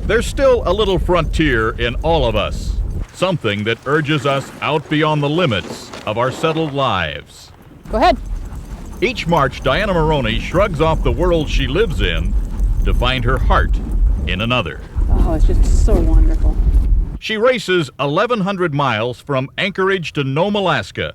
There's still a little frontier in all of us, something that urges us out beyond the limits of our settled lives. Go ahead. Each March, Diana Moroney shrugs off the world she lives in to find her heart in another. Oh, it's just so wonderful. She races 1,100 miles from Anchorage to Nome, Alaska,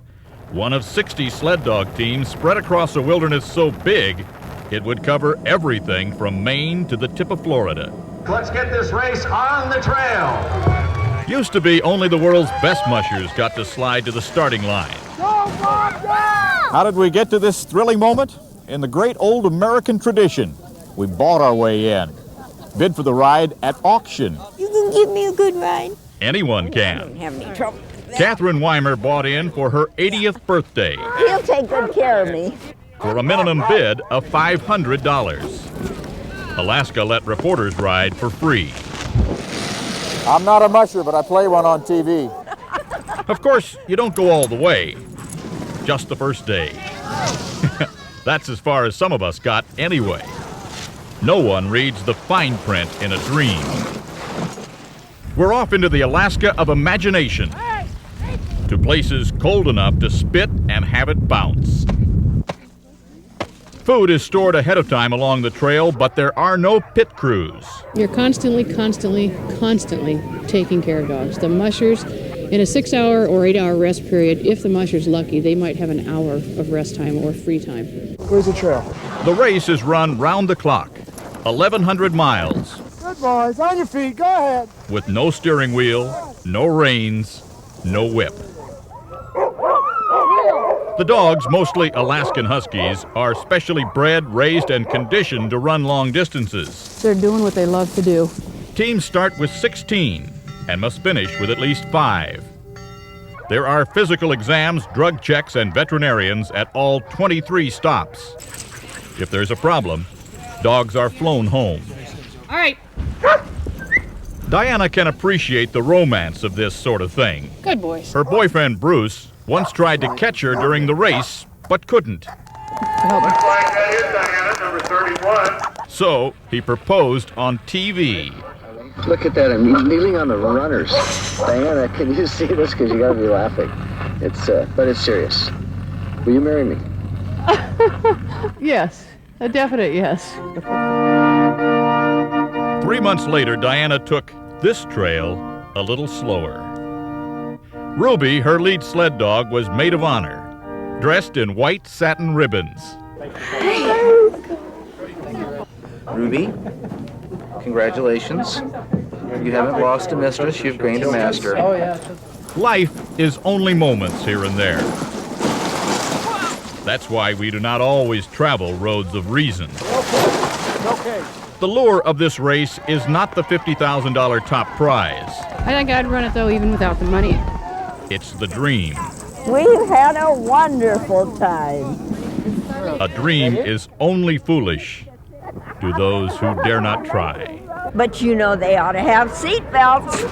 one of 60 sled dog teams spread across a wilderness so big it would cover everything from Maine to the tip of Florida. Let's get this race on the trail. Used to be only the world's best mushers got to slide to the starting line. How did we get to this thrilling moment? In the great old American tradition, we bought our way in. Bid for the ride at auction. You can give me a good ride. Anyone I can. don't have any trouble. Catherine Weimer bought in for her 80th birthday He'll take good care of me. for a minimum bid of $500. Alaska let reporters ride for free. I'm not a musher, but I play one on TV. Of course, you don't go all the way. Just the first day. That's as far as some of us got anyway. No one reads the fine print in a dream. We're off into the Alaska of imagination, to places cold enough to spit and have it bounce. Food is stored ahead of time along the trail, but there are no pit crews. You're constantly taking care of dogs. The mushers, in a 6-hour or 8-hour rest period, if the musher's lucky, they might have an hour of rest time or free time. Where's the trail? The race is run round the clock, 1,100 miles, Good boys, on your feet, go ahead. with no steering wheel, no reins, no whip. The dogs, mostly Alaskan Huskies, are specially bred, raised, and conditioned to run long distances. They're doing what they love to do. Teams start with 16 and must finish with at least 5. There are physical exams, drug checks, and veterinarians at all 23 stops. If there's a problem, dogs are flown home. All right. Diana can appreciate the romance of this sort of thing. Good boys. Her boyfriend, Bruce, once tried to catch her during the race, but couldn't. Help me. Looks like that is Diana, number 31. So he proposed on TV. Look at that, I'm kneeling on the runners. Diana, can you see this? Because you gotta be laughing. But it's serious. Will you marry me? Yes, a definite yes. 3 months later, Diana took this trail a little slower. Ruby, her lead sled dog, was maid of honor, dressed in white satin ribbons. Ruby, congratulations. You haven't lost a mistress, you've gained a master. Oh, yeah. Life is only moments here and there. That's why we do not always travel roads of reason. Okay. The lure of this race is not the $50,000 top prize. I think I'd run it, though, even without the money. It's the dream. We've had a wonderful time. A dream is only foolish to those who dare not try. But you know they ought to have seat belts.